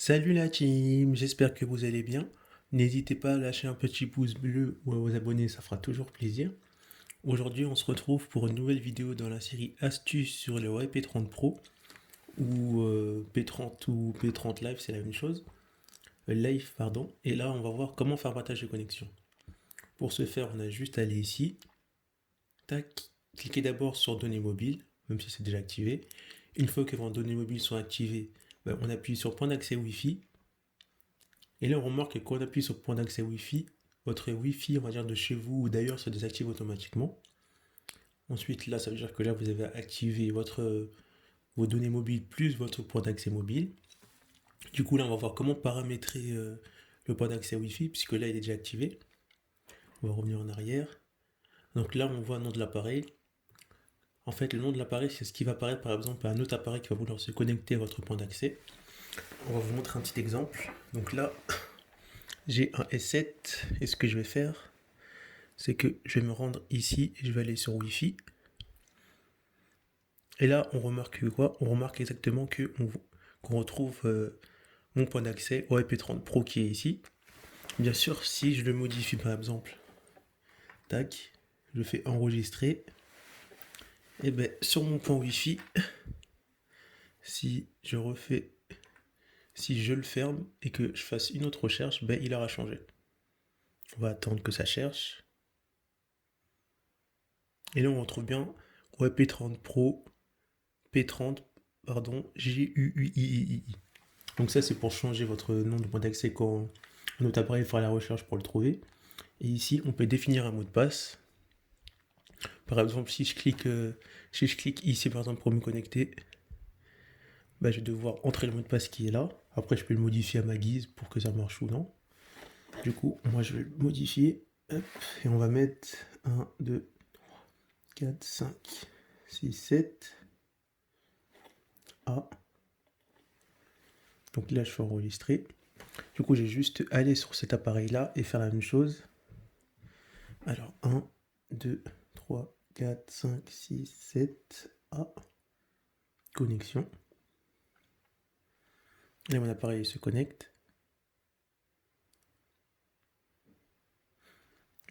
Salut la team, j'espère que vous allez bien. N'hésitez pas à lâcher un petit pouce bleu ou à vous abonner, ça fera toujours plaisir. Aujourd'hui, on se retrouve pour une nouvelle vidéo dans la série Astuces sur le Huawei P30 Pro ou P30 ou P30 Live, c'est la même chose. Live, pardon. Et là, on va voir comment faire partage de connexion. Pour ce faire, on a juste à aller ici. Tac, cliquez d'abord sur données mobiles, même si c'est déjà activé. Une fois que vos données mobiles sont activées, on appuie sur point d'accès Wi-Fi. Et là, on remarque que quand on appuie sur point d'accès Wi-Fi, votre Wi-Fi, on va dire de chez vous ou d'ailleurs, se désactive automatiquement. Ensuite, là, ça veut dire que là, vous avez activé vos données mobiles plus votre point d'accès mobile. Du coup, là, on va voir comment paramétrer le point d'accès Wi-Fi, puisque là, il est déjà activé. On va revenir en arrière. Donc là, on voit le nom de l'appareil. En fait, le nom de l'appareil, c'est ce qui va apparaître par exemple à un autre appareil qui va vouloir se connecter à votre point d'accès. On va vous montrer un petit exemple. Donc là, j'ai un S7 et ce que je vais faire, c'est que je vais me rendre ici et je vais aller sur Wi-Fi. Et là, on remarque quoi? On remarque exactement qu'on retrouve mon point d'accès au IP30 Pro qui est ici. Bien sûr, si je le modifie par exemple, tac, je fais enregistrer, et bien sur mon point Wi-Fi, si je refais, si je le ferme et que je fasse une autre recherche, ben il aura changé. On va attendre que ça cherche. Et là, on retrouve bien OP30 Pro P30, pardon, GUUII. Donc ça, c'est pour changer votre nom de point d'accès quand notre appareil fera la recherche pour le trouver. Et ici, on peut définir un mot de passe. Par exemple, si je clique ici, par exemple, pour me connecter, bah, je vais devoir entrer le mot de passe qui est là. Après, je peux le modifier à ma guise pour que ça marche ou non. Du coup, moi, je vais le modifier. Hop, et on va mettre 1, 2, 4, 5, 6, 7. A. Donc là, je suis enregistré. Du coup, j'ai juste aller sur cet appareil-là et faire la même chose. Alors, 1, 2, 3, 4, 5, 6, 7. A. Connexion. Là, mon appareil se connecte.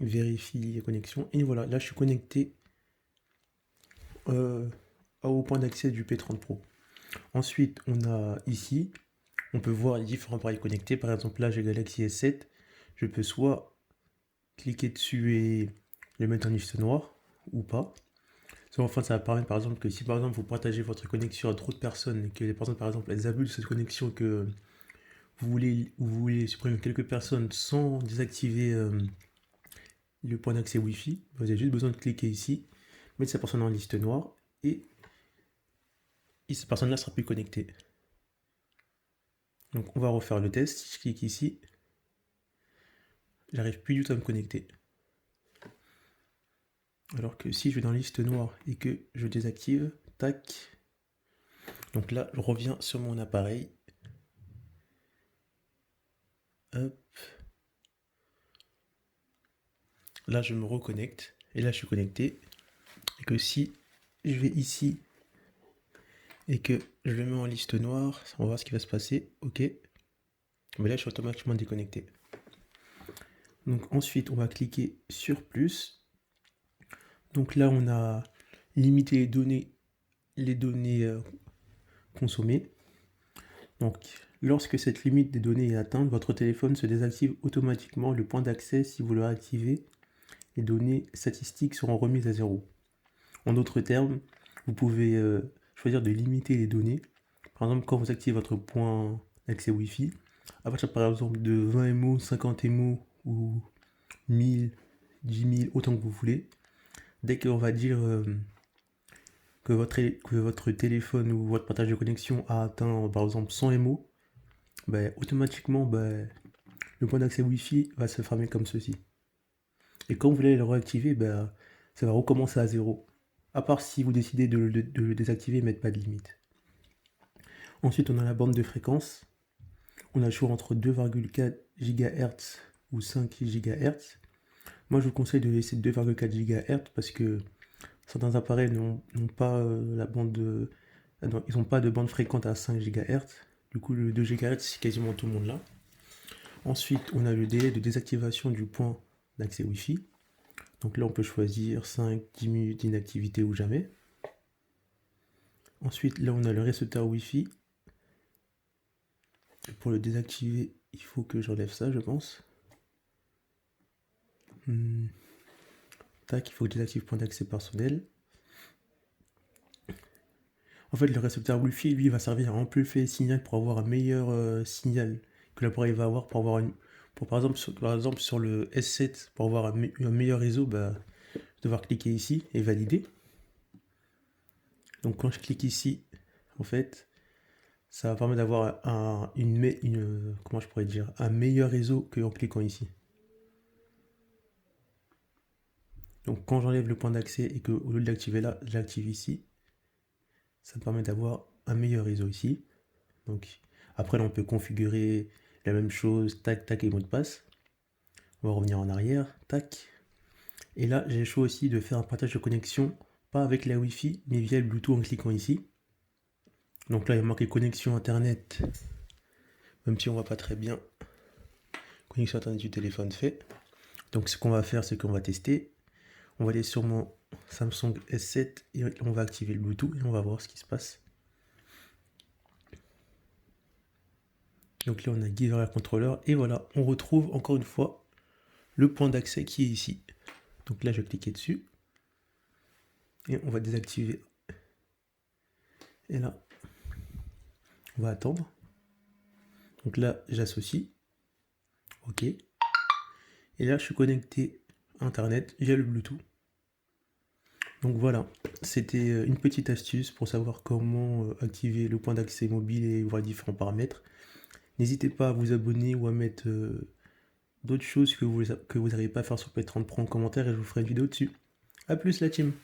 Vérifie les connexions. Et voilà, là, je suis connecté au point d'accès du P30 Pro. Ensuite, on a ici, on peut voir les différents appareils connectés. Par exemple, là, j'ai Galaxy S7. Je peux soit cliquer dessus et le mettre en liste noire ou pas. Enfin, ça va permettre par exemple que si par exemple vous partagez votre connexion à trop de personnes et que les personnes par exemple elles abusent de cette connexion, que vous voulez supprimer quelques personnes sans désactiver le point d'accès Wi-Fi, vous avez juste besoin de cliquer ici, mettre cette personne en liste noire et cette personne-là sera plus connectée. Donc on va refaire le test. Si je clique ici, j'arrive plus du tout à me connecter. Alors que si je vais dans liste noire et que je désactive, tac. Donc là, je reviens sur mon appareil. Hop. Là, je me reconnecte. Et là, je suis connecté. Et que si je vais ici et que je le mets en liste noire, on va voir ce qui va se passer. OK. Mais là, je suis automatiquement déconnecté. Donc ensuite, on va cliquer sur plus. Donc là, on a limité les données consommées. Donc, lorsque cette limite des données est atteinte, votre téléphone se désactive automatiquement le point d'accès. Si vous le réactivez, les données statistiques seront remises à zéro. En d'autres termes, vous pouvez choisir de limiter les données. Par exemple, quand vous activez votre point d'accès Wi-Fi, à partir par exemple de 20 MO, 50 MO ou 1000, 10 000, autant que vous voulez, dès qu'on va dire que votre téléphone ou votre partage de connexion a atteint par exemple 100 MO, automatiquement le point d'accès Wi-Fi va se fermer comme ceci. Et quand vous voulez le réactiver, ça va recommencer à zéro. À part si vous décidez de le désactiver et mettre pas de limite. Ensuite, on a la bande de fréquence. On a le choix entre 2,4 GHz ou 5 GHz. Moi, je vous conseille de laisser 2,4 GHz parce que certains appareils n'ont pas la bande ils n'ont pas de bande fréquente à 5 GHz. Du coup, le 2 GHz, c'est quasiment tout le monde là. Ensuite, on a le délai de désactivation du point d'accès Wi-Fi. Donc là, on peut choisir 5, 10 minutes d'inactivité ou jamais. Ensuite, là, on a le récepteur Wi-Fi. Pour le désactiver, il faut que j'enlève ça, je pense. Tac, il faut que je désactive point d'accès personnel. En fait, le récepteur Wi-Fi, lui, va servir à amplifier le signal pour avoir un meilleur signal que l'appareil va avoir pour avoir par exemple, sur le S7, pour avoir un meilleur réseau, bah, je vais devoir cliquer ici et valider. Donc quand je clique ici, en fait, ça va permettre d'avoir comment je pourrais dire, un meilleur réseau qu'en cliquant ici. Donc quand j'enlève le point d'accès et que au lieu de l'activer là, je l'active ici, ça me permet d'avoir un meilleur réseau ici. Donc après là on peut configurer la même chose, tac tac et mot de passe. On va revenir en arrière, tac. Et là j'ai le choix aussi de faire un partage de connexion, pas avec la Wi-Fi, mais via le Bluetooth en cliquant ici. Donc là il y a marqué connexion internet, même si on voit pas très bien. Connexion internet du téléphone fait. Donc ce qu'on va faire, c'est qu'on va tester. On va aller sur mon Samsung S7 et on va activer le Bluetooth et on va voir ce qui se passe. Donc là on a Give Area Controller et voilà, on retrouve encore une fois le point d'accès qui est ici. Donc là je vais cliquer dessus et on va désactiver. Et là, on va attendre. Donc là j'associe. OK. Et là je suis connecté à Internet via le Bluetooth. Donc voilà, c'était une petite astuce pour savoir comment activer le point d'accès mobile et voir les différents paramètres. N'hésitez pas à vous abonner ou à mettre d'autres choses que vous n'arrivez pas à faire sur P30 Pro en commentaire et je vous ferai une vidéo dessus. A plus la team!